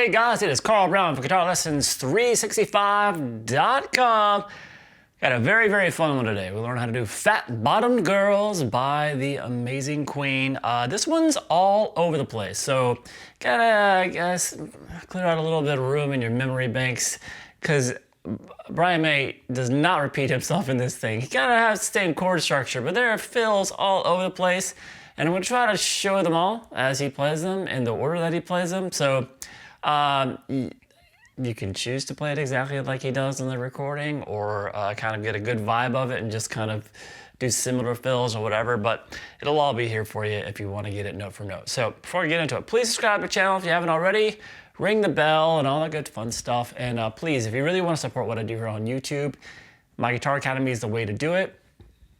Hey guys, it is Carl Brown for GuitarLessons365.com. Got a very, very fun one today. We learned how to do Fat Bottomed Girls by the amazing Queen. This one's all over the place, so gotta clear out a little bit of room in your memory banks, because Brian May does not repeat himself in this thing. He gotta have the same chord structure, but there are fills all over the place, and I'm gonna try to show them all as he plays them in the order that he plays them. So you can choose to play it exactly like he does in the recording, or kind of get a good vibe of it and just kind of do similar fills or whatever, but it'll all be here for you if you want to get it note for note. So before we get into it, please subscribe to the channel if you haven't already, ring the bell and all that good fun stuff, and please, if you really want to support what I do here on YouTube, my Guitar Academy is the way to do it.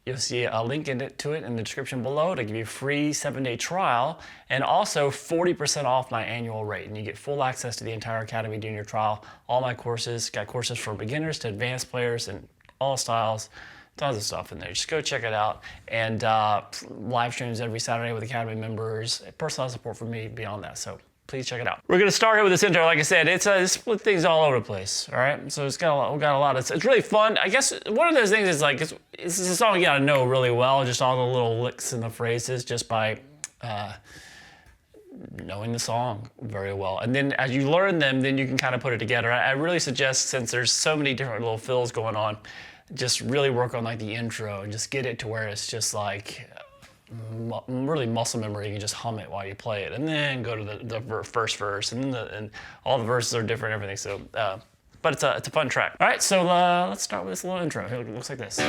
You'll see a link to it in the description below to give you a free 7-day trial, and also 40% off my annual rate. And you get full access to the entire Academy during your trial. All my courses, got courses for beginners to advanced players and all styles, tons of stuff in there. Just go check it out. And live streams every Saturday with Academy members, personal support from me beyond that. So please check it out. We're gonna start here with this intro. Like I said, it's split things all over the place. All right, so we got a lot. It's really fun. I guess one of those things is like it's a song you gotta know really well, just all the little licks and the phrases, just by knowing the song very well. And then as you learn them, then you can kind of put it together. I really suggest, since there's so many different little fills going on, just really work on like the intro and just get it to where it's just like really muscle memory. You can just hum it while you play it, and then go to the first verse, and then and all the verses are different, everything. So, but it's a fun track. All right, so let's start with this little intro. It looks like this.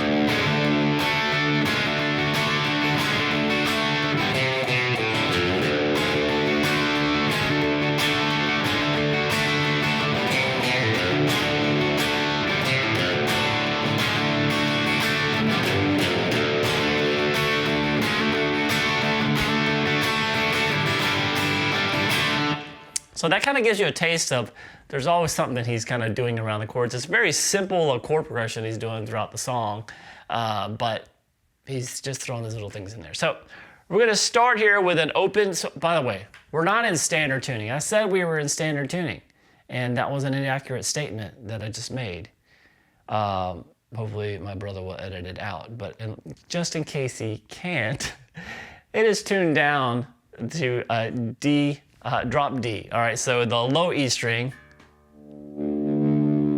So that kind of gives you a taste of, there's always something that he's kind of doing around the chords. It's very simple chord progression he's doing throughout the song, but he's just throwing these little things in there. So we're gonna start here with an open, so, by the way, we're not in standard tuning. I said we were in standard tuning, and that was an inaccurate statement that I just made. Hopefully my brother will edit it out, but just in case he can't, it is tuned down to D, drop D. All right, so the low E string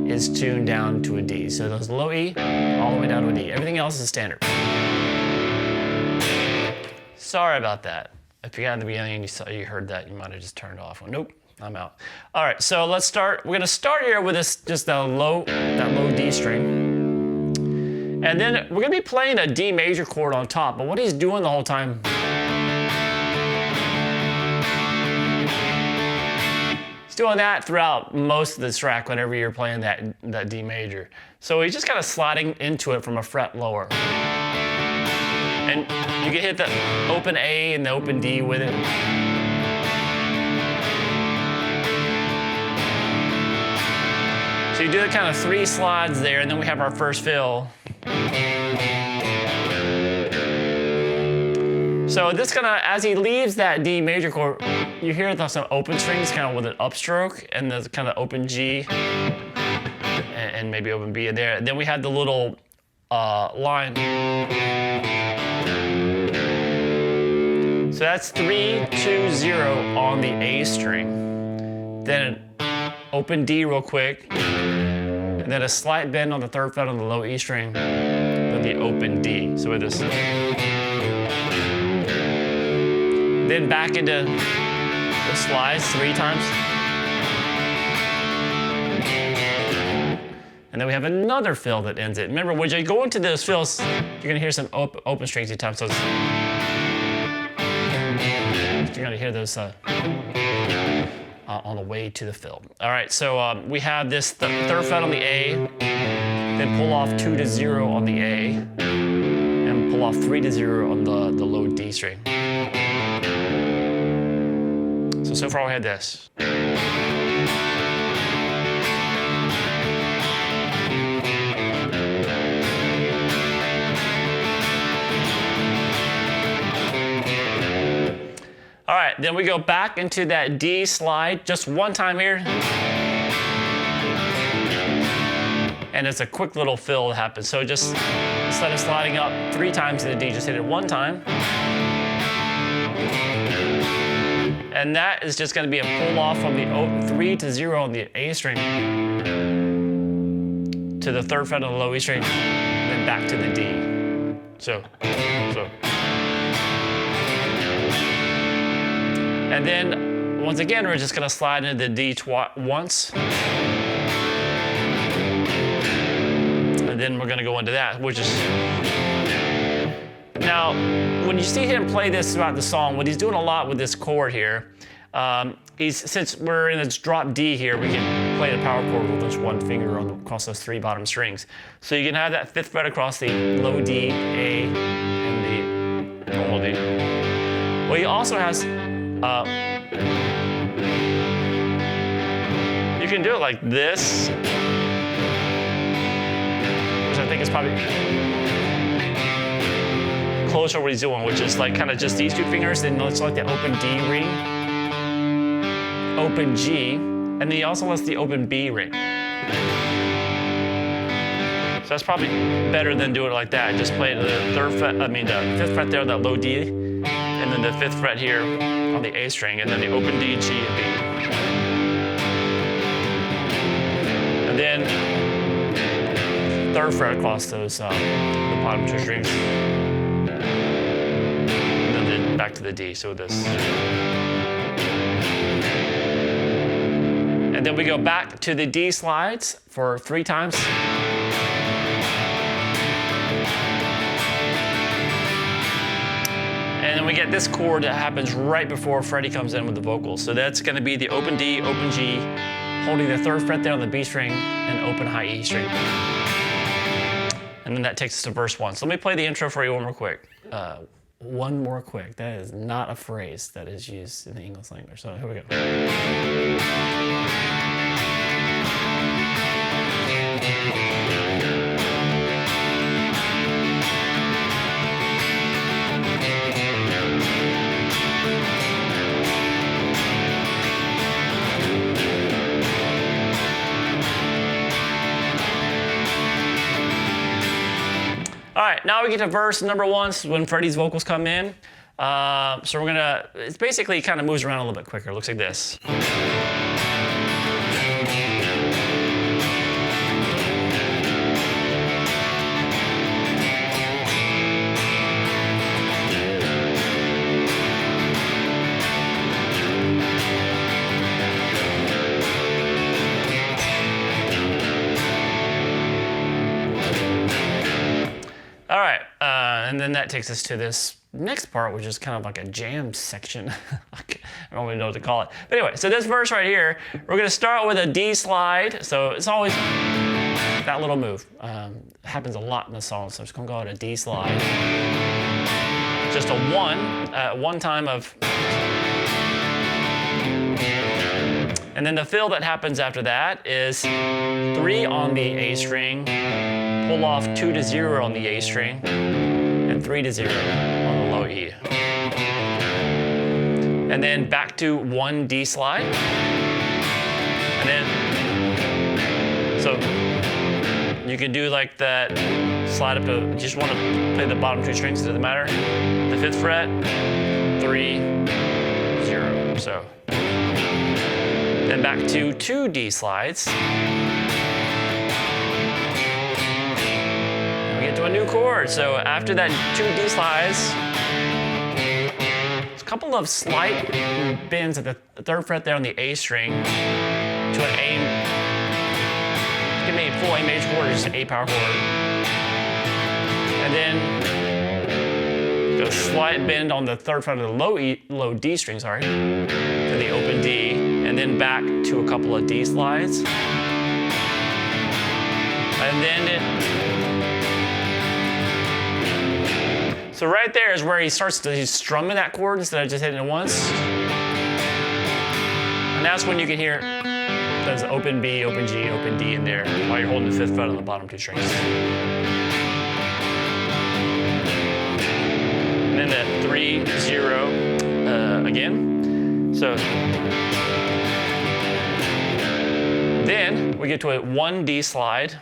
is tuned down to a D. So those low E all the way down to a D. Everything else is standard. Sorry about that. If you got in the beginning and you heard that, you might have just turned off. Well, nope, I'm out. All right, so let's start. We're gonna start here with this, just that low D string. And then we're gonna be playing a D major chord on top, but what he's doing the whole time, doing that throughout most of the track whenever you're playing that D major. So he's just kind of sliding into it from a fret lower. And you can hit the open A and the open D with it. So you do the kind of 3 slides there, and then we have our first fill. So this as he leaves that D major chord, you hear some open strings kind of with an upstroke, and the kind of open G, and maybe open B there. And then we had the little line. So that's 3, 2, 0 on the A string. Then an open D real quick, and then a slight bend on the 3rd fret on the low E string, then the open D. So with this. Then back into the slides 3 times. And then we have another fill that ends it. Remember, when you go into those fills, you're gonna hear some open strings each time. So you're gonna hear those on the way to the fill. All right, so we have this 3rd fret on the A, then pull off 2 to 0 on the A, and pull off 3 to 0 on the low D string. So far we had this. All right, then we go back into that D slide just one time here. And it's a quick little fill that happens. So just instead of sliding up 3 times to the D, just hit it 1 time. And that is just going to be a pull off from the 3 to 0 on the A string to the 3rd fret on the low E string, and then back to the D. So. And then, once again, we're just going to slide into the D once. And then we're going to go into that, which is... Now, when you see him play this throughout the song, what he's doing a lot with this chord here, since we're in this drop D here, we can play the power chord with just 1 finger across those 3 bottom strings. So you can have that 5th fret across the low D, A, and the normal D. Well, he also has, you can do it like this, which I think is probably closer to what he's doing, which is like kind of just these 2 fingers, then it's like the open D ring, open G, and then he also lets the open B ring. So that's probably better than doing it like that. Just play the 3rd fret, the 5th fret there on that low D, and then the 5th fret here on the A string, and then the open D, G, and B. And then 3rd fret across those the bottom 2 strings. Back to the D, so this. And then we go back to the D slides for 3 times. And then we get this chord that happens right before Freddie comes in with the vocals. So that's going to be the open D, open G, holding the 3rd fret there on the B string, and open high E string. And then that takes us to verse 1. So let me play the intro for you one more quick. One more quick. That is not a phrase that is used in the English language. So here we go. All right, now we get to verse number 1, so when Freddie's vocals come in. So we're gonna, it basically kind of moves around a little bit quicker. It looks like this. All right, and then that takes us to this next part, which is kind of like a jam section. I don't really know what to call it. But anyway, so this verse right here, we're gonna start with a D slide. So it's always that little move. It happens a lot in the song, so I'm just gonna go at a D slide. Just a 1 time of, and then the fill that happens after that is 3 on the A string, pull off 2 to 0 on the A string, and 3 to 0 on the low E. And then back to 1 D slide. And then, so you can do like that, slide up to, just want to play the bottom 2 strings, doesn't matter. The 5th fret, 3, 0, so. Then back to 2 D slides. To a new chord. So after that 2 D slides, there's a couple of slight bends at the 3rd fret there on the A string to an A. Give me a full A major chord or just an A power chord. And then a slight bend on the 3rd fret of the low D string, to the open D, and then back to a couple of D slides. And then so right there is where he starts to, he's strumming that chord instead of just hitting it once. And that's when you can hear those open B, open G, open D in there while you're holding the 5th fret on the bottom 2 strings. And then the 3, 0, again again. So then we get to a 1D slide.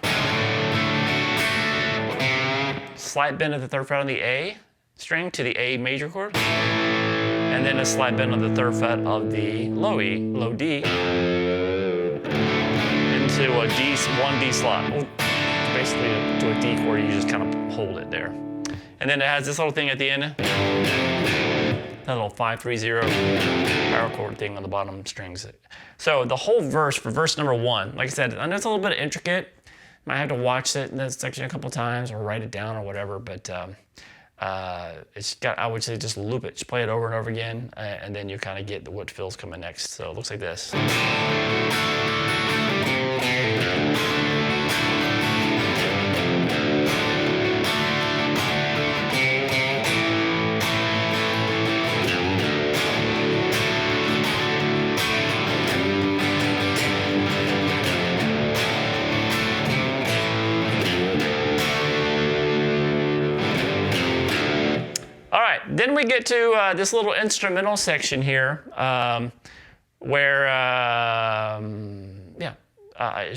Slight bend of the 3rd fret on the A string to the A major chord. And then a slight bend on the 3rd fret of the low E, low D, into a 1D slide. Well, basically to a D chord, you just kind of hold it there. And then it has this little thing at the end, that little 5-3-0 power chord thing on the bottom strings. So the whole verse for verse number 1, like I said, I know it's a little bit intricate. Might have to watch it in that section a couple times or write it down or whatever, but it's got, I would say just loop it, just play it over and over again, and then you kind of get what fills coming next. So it looks like this. Then we get to this little instrumental section here, where, yeah, I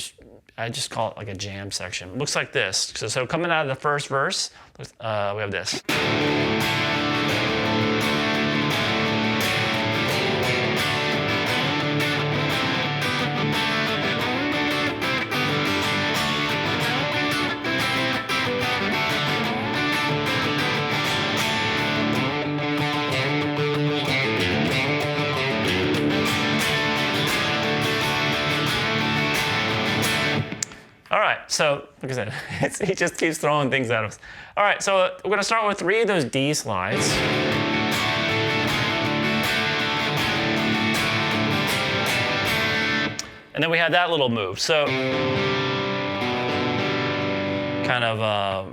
just call it like a jam section. It looks like this. So coming out of the first verse, we have this. All right, so like I said, he just keeps throwing things at us. All right, so we're gonna start with 3 of those D slides. And then we have that little move. So kind of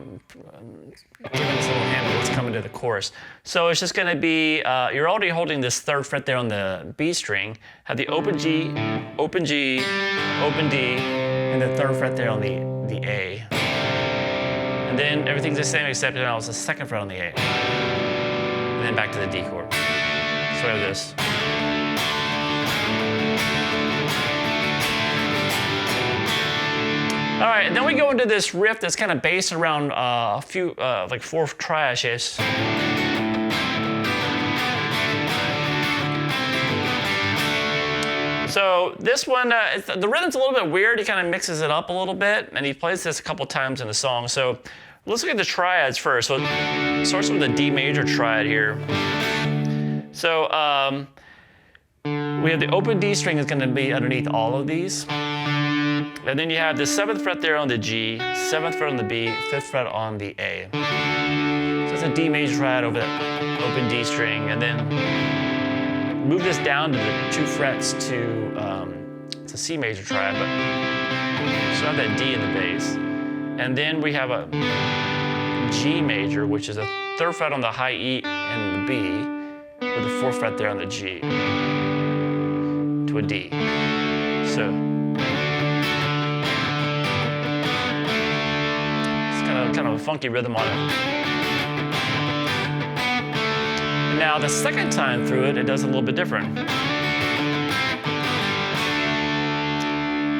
giving this little hint of what's coming to the chorus. So it's just gonna be, you're already holding this 3rd fret there on the B string, have the open G, open G, open D, and the 3rd fret there on the A. And then everything's the same except now it's the 2nd fret on the A. And then back to the D chord. So we have this. All right, and then we go into this riff that's kind of based around a few, like 4 triads. So this one, the rhythm's a little bit weird. He kind of mixes it up a little bit, and he plays this a couple times in the song. So let's look at the triads first. So it starts with a D major triad here. So we have the open D string is going to be underneath all of these. And then you have the 7th fret there on the G, 7th fret on the B, 5th fret on the A. So it's a D major triad over that open D string, and then move this down to the 2 frets to it's a C major triad, but still have that D in the bass. And then we have a G major, which is a 3rd fret on the high E and the B, with the 4th fret there on the G to a D. So kind of a funky rhythm on it. Now the second time through it, it does a little bit different.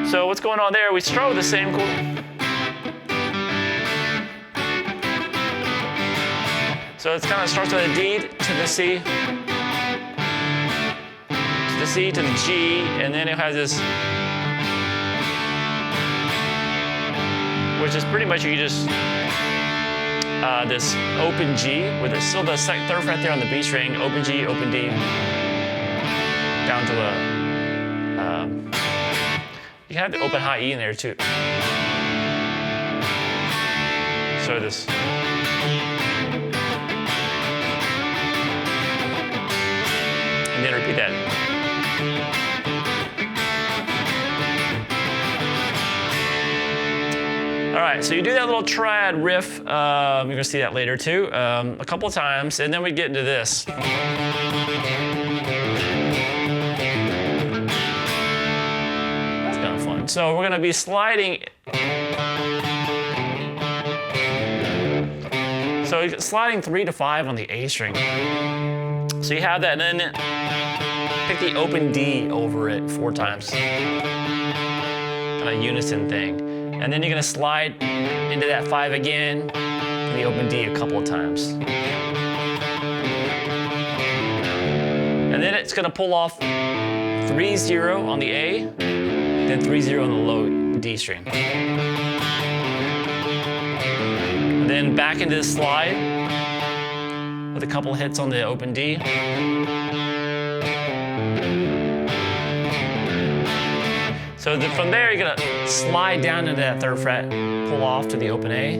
So what's going on there? We start with the same chord. So it kind of starts with a D to the C, to the C to the G, and then it has this, which is pretty much you just this open G with still the 3rd fret there on the B string, open G, open D, down to a, you can have the open high E in there too. So this. And then repeat that. All right, so you do that little triad riff, you're gonna see that later too, a couple of times, and then we get into this. That's kind of fun. So we're gonna be sliding. So sliding 3 to 5 on the A string. So you have that, and then pick the open D over it 4 times. Kind of unison thing. And then you're gonna slide into that 5 again, and the open D a couple of times. And then it's gonna pull off 3-0 on the A, then 3-0 on the low D string. And then back into the slide with a couple hits on the open D. So from there, you're gonna slide down into that 3rd fret, pull off to the open A,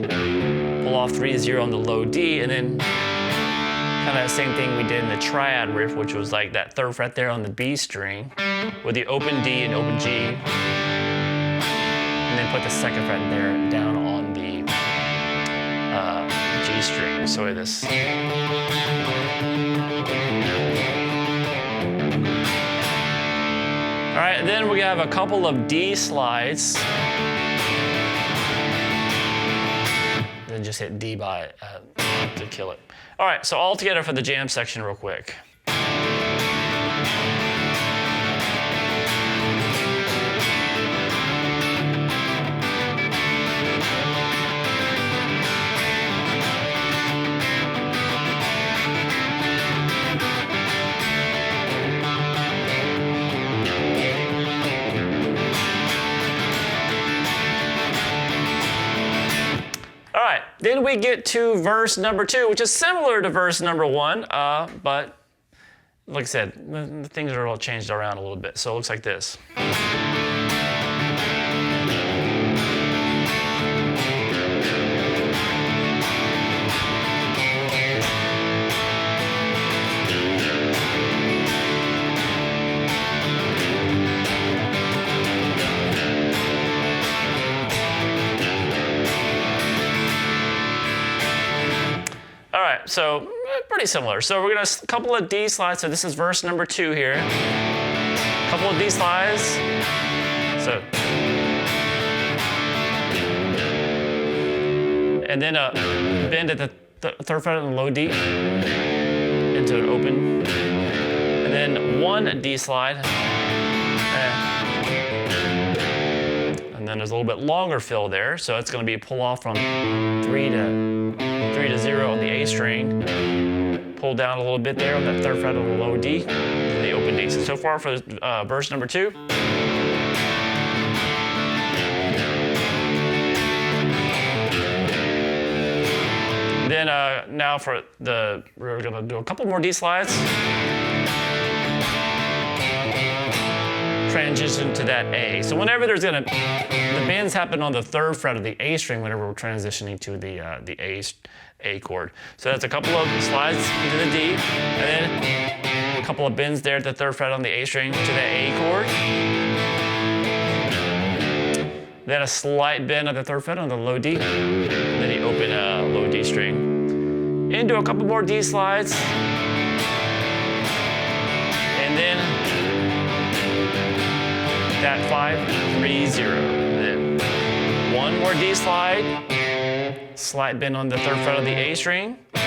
pull off 3-0 on the low D, and then kind of the same thing we did in the triad riff, which was like that 3rd fret there on the B string with the open D and open G, and then put the 2nd fret there down on the G string. So this. All right, then we have a couple of D slides. Then just hit D by to kill it. All right, so all together for the jam section real quick. All right, then we get to verse number 2, which is similar to verse number 1, but like I said, the things are all changed around a little bit. So it looks like this. All right, so pretty similar. So we're gonna a couple of D slides. So this is verse number 2 here. A couple of D slides. So, and then a bend at the 3rd fret on the low D into an open, and then 1 D slide. And then there's a little bit longer fill there, so it's going to be a pull off from 3 to 0 on the A string, pull down a little bit there on that 3rd fret on the low D, and the open D. So far for verse number 2. Then now for we're going to do a couple more D slides. Transition to that A. So whenever the bends happen on the 3rd fret of the A string, whenever we're transitioning to the A chord. So that's a couple of slides into the D, and then a couple of bends there at the 3rd fret on the A string to the A chord. Then a slight bend at the 3rd fret on the low D, and then the open low D string. Into a couple more D slides, and then that 5-3-0. Then 1 more D slide, slight bend on the 3rd fret of the A string, which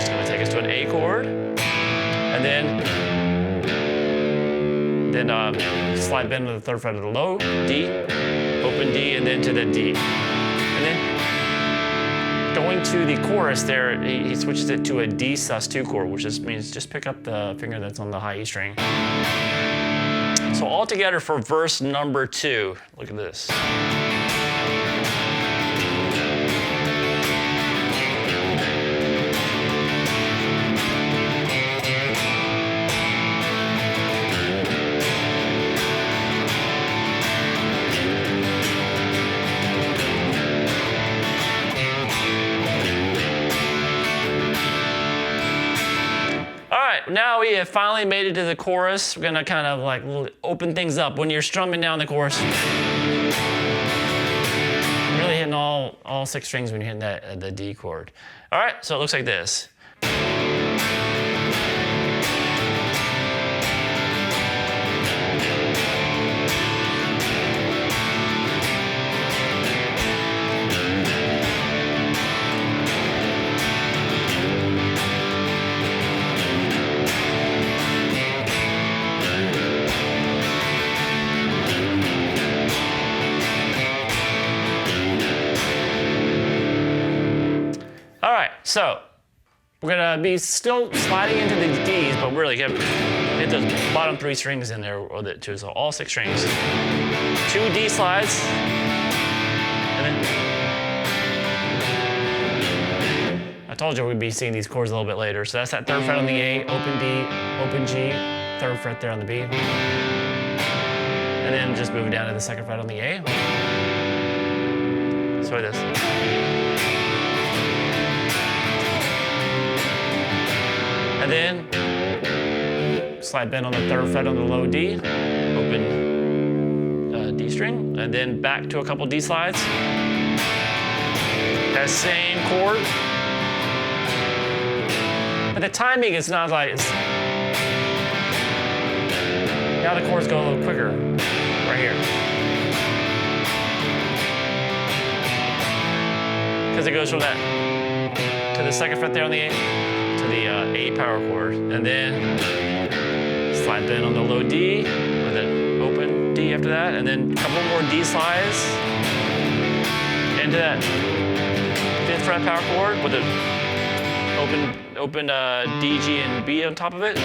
is going to take us to an A chord, and then slight bend on the 3rd fret of the low D, open D, and then to the D. And then going to the chorus there, he switches it to a D sus2 chord, which just means just pick up the finger that's on the high E string. So all together for verse number 2, look at this. Now we have finally made it to the chorus. We're gonna kind of like open things up. When you're strumming down the chorus, really hitting all 6 strings when you're hitting the D chord. All right, so it looks like this. so we're gonna be still sliding into the Ds, but we're really gonna hit those bottom 3 strings in there, or the 2, so all 6 strings. 2 D slides, and then I told you we'd be seeing these chords a little bit later. So that's that 3rd fret on the A, open D, open G, 3rd fret there on the B, and then just moving down to the 2nd fret on the A. So this. And then slide bend on the 3rd fret on the low D, open D string, and then back to a couple D slides. That same chord. But the timing is not like it's, now the chords go a little quicker right here. Because it goes from that to the 2nd fret there on the A, to the A power chord, and then slide bend on the low D with an open D after that, and then a couple more D slides into that 5th fret power chord with an open D, G, and B on top of it.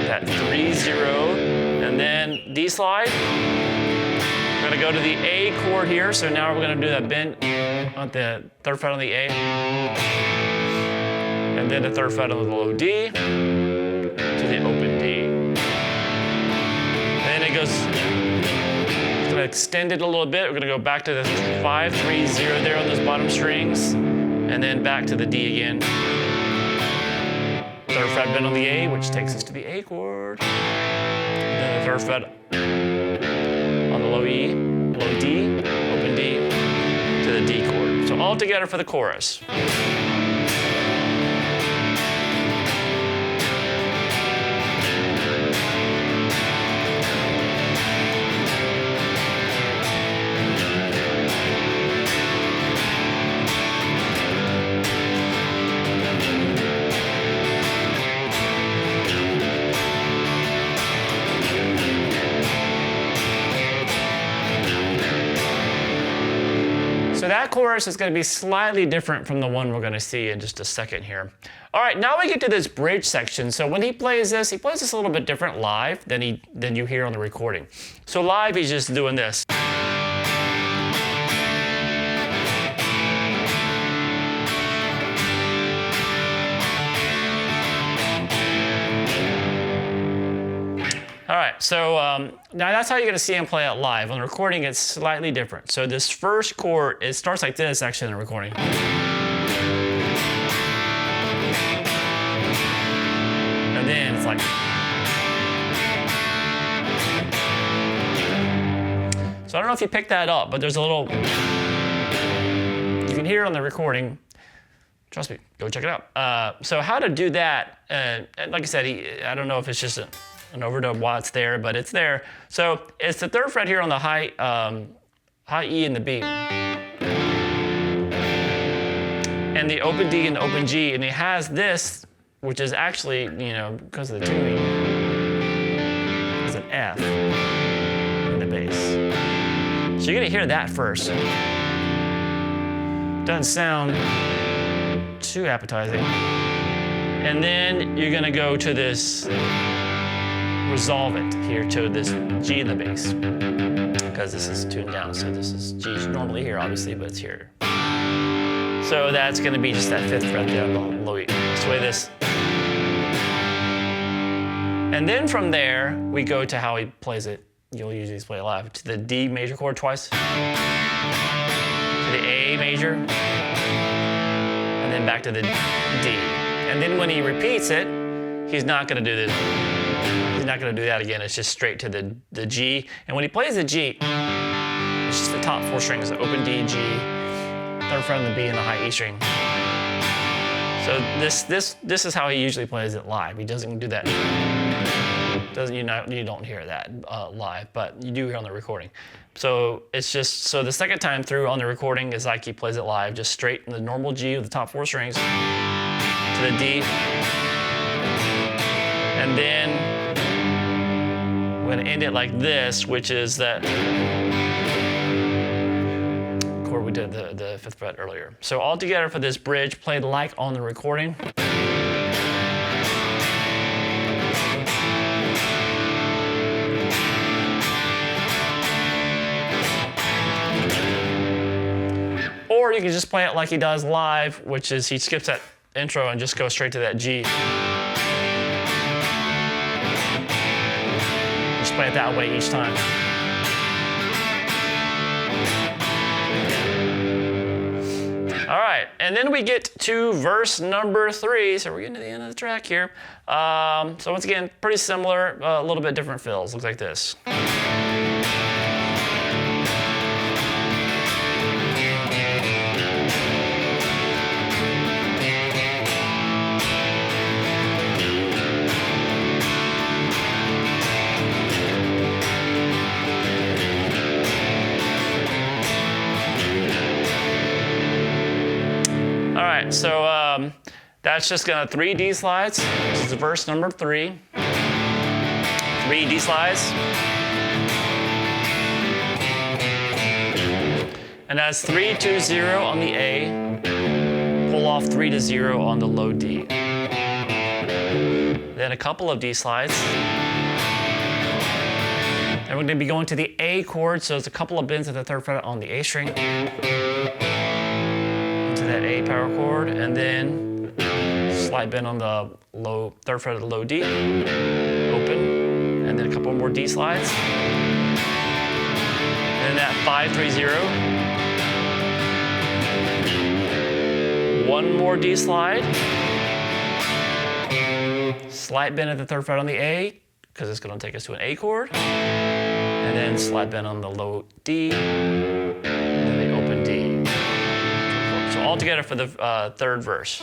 That 3-0, and then D slide. We're gonna go to the A chord here, so now we're gonna do that bend on the 3rd fret on the A, and then the 3rd fret on the low D to the open D. And then it goes, it's gonna extend it a little bit. We're gonna go back to the 5-3-0 there on those bottom strings, and then back to the D again. 3rd fret bend on the A, which takes us to the A chord. And then the 3rd fret on the low E, low D, open D to the D chord. So all together for the chorus. So that chorus is going to be slightly different from the one we're going to see in just a second here. All right, now we get to this bridge section. So when he plays this a little bit different live than you hear on the recording. So live, he's just doing this. All right, so now that's how you're gonna see him play it live. On the recording, it's slightly different. So this first chord, it starts like this actually in the recording. And then it's like. So I don't know if you picked that up, but there's a little, you can hear it on the recording. Trust me, go check it out. So how to do that, and like I said, I don't know if it's just an overdub while it's there, but it's there. So it's the 3rd fret here on the high E and the B. And the open D and the open G, and it has this, which is actually, because of the tuning, is an F in the bass. So you're gonna hear that first. Doesn't sound too appetizing. And then you're gonna go to this, resolve it here to this G in the bass, because this is tuned down. So this is G normally here, obviously, but it's here. So that's going to be just that 5th fret there on the low E. Let's play this. And then from there, we go to how he plays it. You'll usually play it live. To the D major chord twice, to the A major, and then back to the D. And then when he repeats it, he's not going to do this. He's not going to do that again. It's just straight to the G. And when he plays the G, it's just the top 4 strings, the open D, G, 3rd fret on the B, and the high E string. So this is how he usually plays it live. He doesn't do that. You don't hear that live, but you do hear on the recording. So it's just, so the second time through on the recording is like he plays it live, just straight in the normal G with the top 4 strings to the D. And then we're gonna end it like this, which is that chord we did the 5th fret earlier. So all together for this bridge, played like on the recording. Or you can just play it like he does live, which is he skips that intro and just goes straight to that G. Just play it that way each time. All right, and then we get to verse number 3. So we're getting to the end of the track here. So once again, pretty similar, a little bit different fills. Looks like this. So that's just gonna 3 D slides. This is verse number 3. 3 D slides. And that's 3 2 0 on the A. Pull off 3 to 0 on the low D. Then a couple of D slides. And we're gonna be going to the A chord, so it's a couple of bends at the 3rd fret on the A string. That A power chord, and then slight bend on the low 3rd fret of the low D, open, and then a couple more D slides, and then that 5 3 0, one more D slide, slight bend at the 3rd fret on the A because it's going to take us to an A chord, and then slight bend on the low D, and then the open D. So all together for the 3rd verse.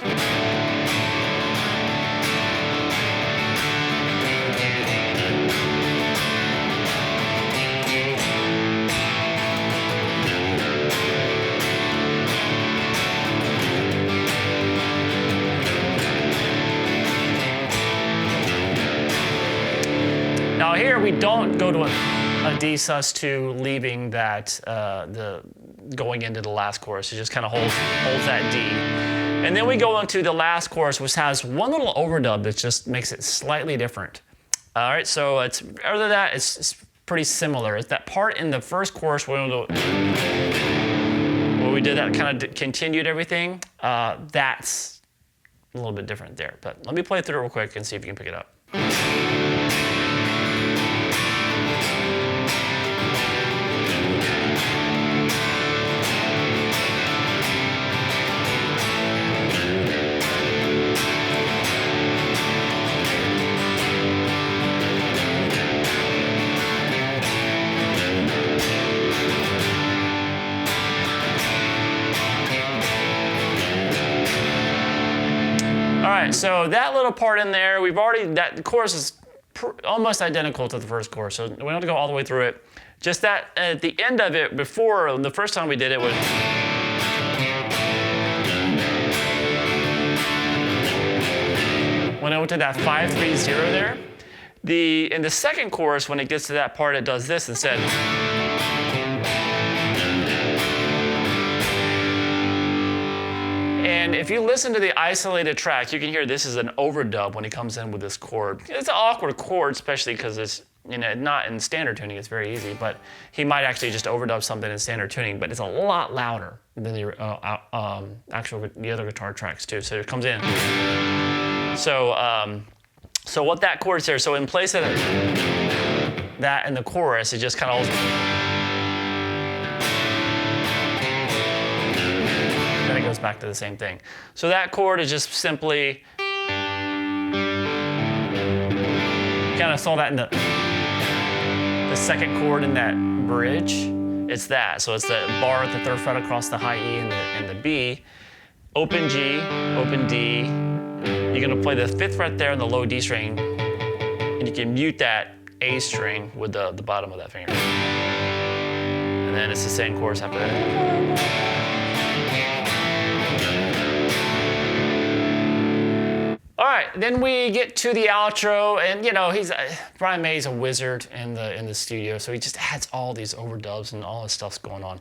Now here we don't go to a D sus2 leaving that going into the last chorus. It just kind of holds that D. And then we go into the last chorus, which has one little overdub that just makes it slightly different. All right, so other than that, it's pretty similar. It's that part in the first chorus where we did that kind of continued everything. That's a little bit different there. But let me play through it real quick and see if you can pick it up. So that little part in there, that chorus is almost identical to the first chorus, so we don't have to go all the way through it. Just that at the end of it, before the first time we did it was when I went to that 5 3 0 there. In the second chorus, when it gets to that part, it does this instead. And if you listen to the isolated track, you can hear this is an overdub when he comes in with this chord. It's an awkward chord, especially because it's not in standard tuning. It's very easy, but he might actually just overdub something in standard tuning. But it's a lot louder than the other guitar tracks too. So it comes in. So what that chord's there. So in place of that in the chorus, it just kind of. Then it goes back to the same thing. So that chord is just simply, kind of saw that in the second chord in that bridge. It's that. So it's the bar at the 3rd fret across the high E and the B. Open G, open D. You're gonna play the 5th fret there on the low D string, and you can mute that A string with the bottom of that finger. And then it's the same chorus after that. All right. right, then we get to the outro, and you know, Brian May's a wizard in the studio, so he just adds all these overdubs and all this stuff's going on.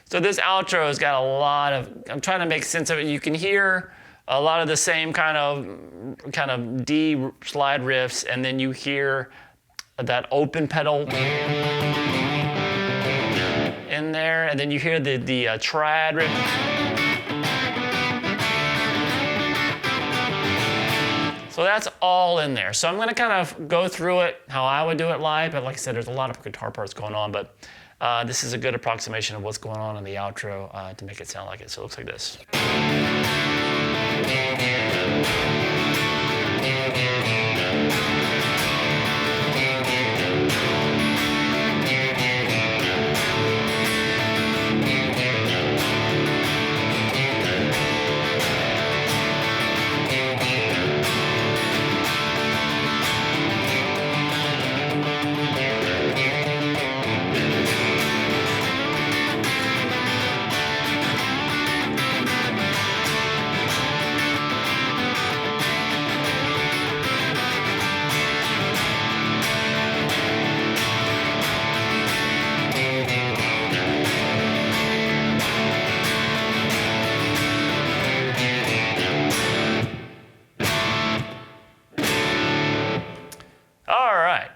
So this outro has got a lot of, I'm trying to make sense of it. You can hear a lot of the same kind of D slide riffs, and then you hear that open pedal in there, and then you hear the triad riff. So that's all in there. So I'm going to kind of go through it how I would do it live, but like I said, there's a lot of guitar parts going on, but this is a good approximation of what's going on in the outro to make it sound like it. So it looks like this.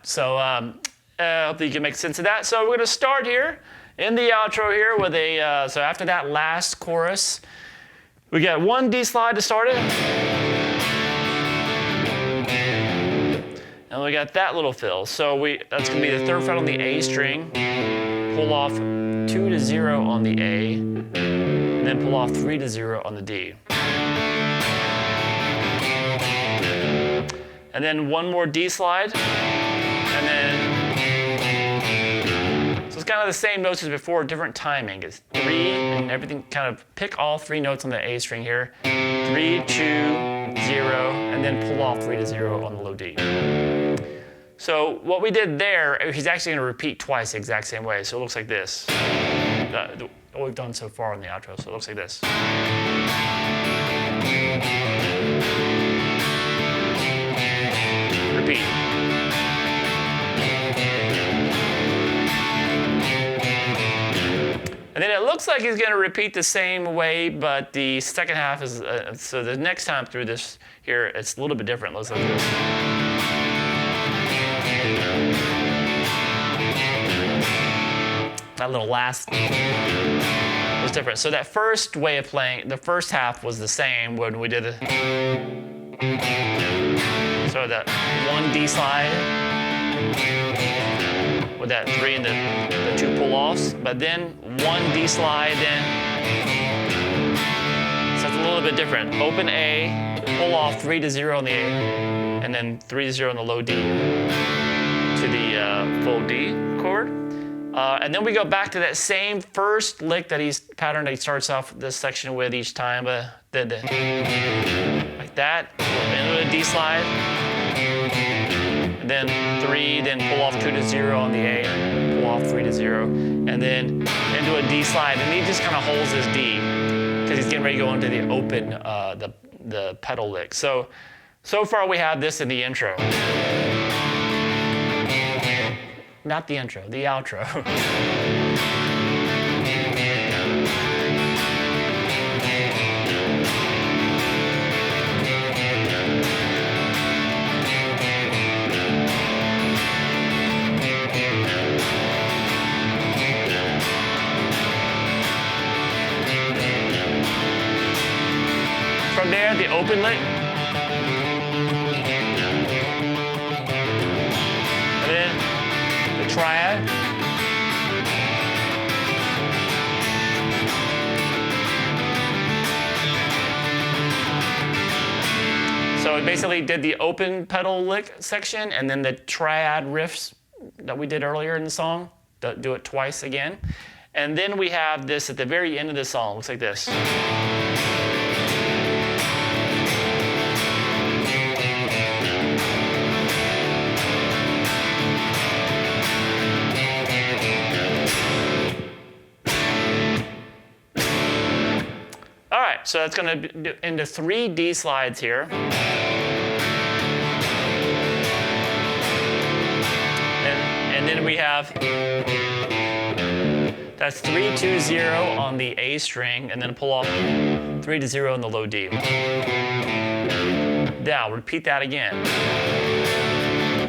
So I hope that you can make sense of that. So we're going to start here in the outro here with a, so after that last chorus, we got one D slide to start it. And we got that little fill. So that's going to be the third fret on the A string, pull off 2 to 0 on the A, and then pull off 3 to 0 on the D. And then one more D slide. And then, so it's kind of the same notes as before, different timing. It's 3 and everything, kind of pick all 3 notes on the A string here. 3, 2, 0, and then pull off 3 to 0 on the low D. So what we did there, he's actually going to repeat twice the exact same way. So it looks like this. What we've done so far in the outro, so it looks like this. Repeat. And then it looks like he's going to repeat the same way, but the second half is, so the next time through this here, it's a little bit different. It looks like this. That little last was different. So that first way of playing, the first half was the same when we did it. So that one D slide with that 3 and the 2 pull-offs, but then one D slide in. So it's a little bit different. Open A, pull off 3 to 0 on the A, and then 3 to 0 on the low D to the full D chord. And then we go back to that same first lick pattern that he starts off this section with each time, like that, into a D slide. And then 3, then pull off 2 to 0 on the A, pull off 3 to 0, and then into a D slide. And he just kind of holds his D because he's getting ready to go into the open, the pedal lick. So far we have this in the intro. Not the intro, the outro. From there, the open lick. And then the triad. So it basically did the open pedal lick section and then the triad riffs that we did earlier in the song. Do it twice again. And then we have this at the very end of the song. Looks like this. So that's going to be into 3 D slides here. then we have, that's 3, 2, 0 on the A string, and then pull off 3 to 0 on the low D. Now, repeat that again.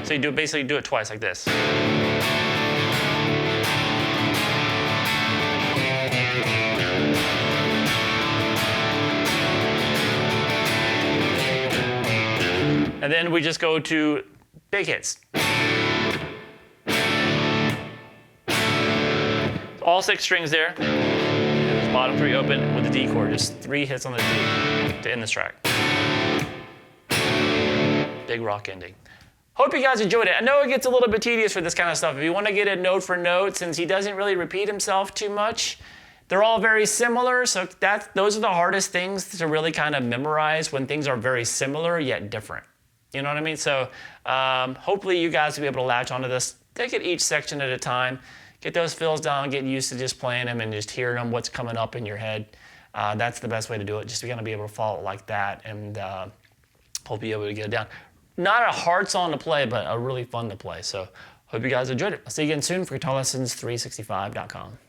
So you basically do it twice like this. And then we just go to big hits. All 6 strings there. Bottom 3 open with the D chord. Just 3 hits on the D to end this track. Big rock ending. Hope you guys enjoyed it. I know it gets a little bit tedious for this kind of stuff. If you want to get it note for note, since he doesn't really repeat himself too much, they're all very similar. So those are the hardest things to really kind of memorize, when things are very similar yet different. You know what I mean? So hopefully you guys will be able to latch onto this. Take it each section at a time. Get those fills down, get used to just playing them and just hearing them, what's coming up in your head. That's the best way to do it, just to kind of be able to follow it like that, and hope you're able to get it down. Not a hard song to play, but a really fun to play. So hope you guys enjoyed it. I'll see you again soon for GuitarLessons365.com.